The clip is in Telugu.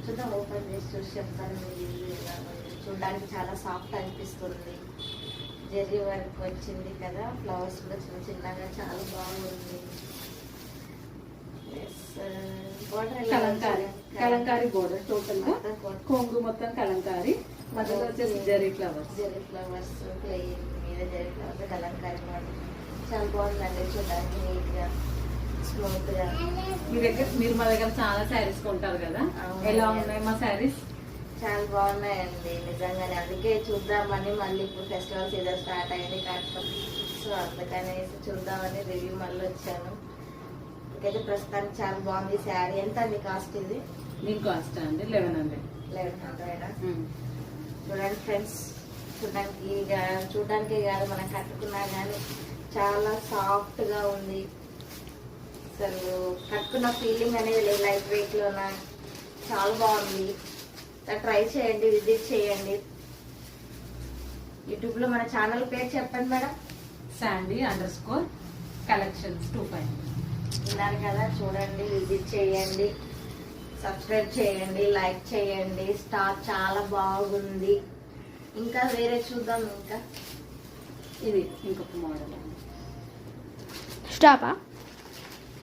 చూద్దాం, ఓపెన్ చేసి చూసి చెప్తాను. చూడడానికి చాలా సాఫ్ట్ అనిపిస్తుంది. జెర్రీ వర్క్ వచ్చింది కదా, ఫ్లవర్స్ కూడా చిన్న చిన్నగా చాలా బాగుంది. కలంకారీ బోర్డర్ టోటల్ గా, కొంగు మొత్తం కలంకారీ, మధ్యలో వచ్చేసి జెర్రీ ఫ్లవర్స్ ప్లెయిన్ మీద జెర్రీ ఫ్లవర్స్ కలంకారీ బోర్డర్ చాలా బాగుందండి. చూడడానికి నీట్ గా స్మూత్ గా. మీరు మా దగ్గర చాలా శారీస్ కొంటారు కదా, ఎలా ఉన్నాయి మా శారీస్? చాలా బాగున్నాయండి నిజంగానే. అందుకే చూద్దామని మళ్ళీ ఇప్పుడు ఫెస్టివల్ సీజన్ స్టార్ట్ అయింది కాకపోతే, సో అందుకనేసి చూద్దామని రివ్యూ మళ్ళీ వచ్చాను. ఇకైతే ప్రస్తుతానికి చాలా బాగుంది శారీ. ఎంత అండి కాస్ట్ ఇది? దీని కాస్ట్ అండి 1100. 1100. చూడండి ఫ్రెండ్స్, చూడడానికి కాదు మనం కట్టుకున్నా కానీ చాలా సాఫ్ట్ గా ఉంది. అసలు కట్టుకున్న ఫీలింగ్ అనేది లేదు. లైట్ వెయిట్ లోన చాలా బాగుంది. ట్రై చేయండి, విజిట్ చేయండి. యూట్యూబ్ లో మన ఛానల్ పేరు చెప్పండి మేడం. Sandy_collections 25. విన్నారు కదా, చూడండి, విజిట్ చేయండి, సబ్స్క్రైబ్ చేయండి, లైక్ చేయండి. స్టాక్ చాలా బాగుంది. ఇంకా వేరే చూద్దాం. ఇంకా ఇది ఇంకొక మోడల్. స్టాపా?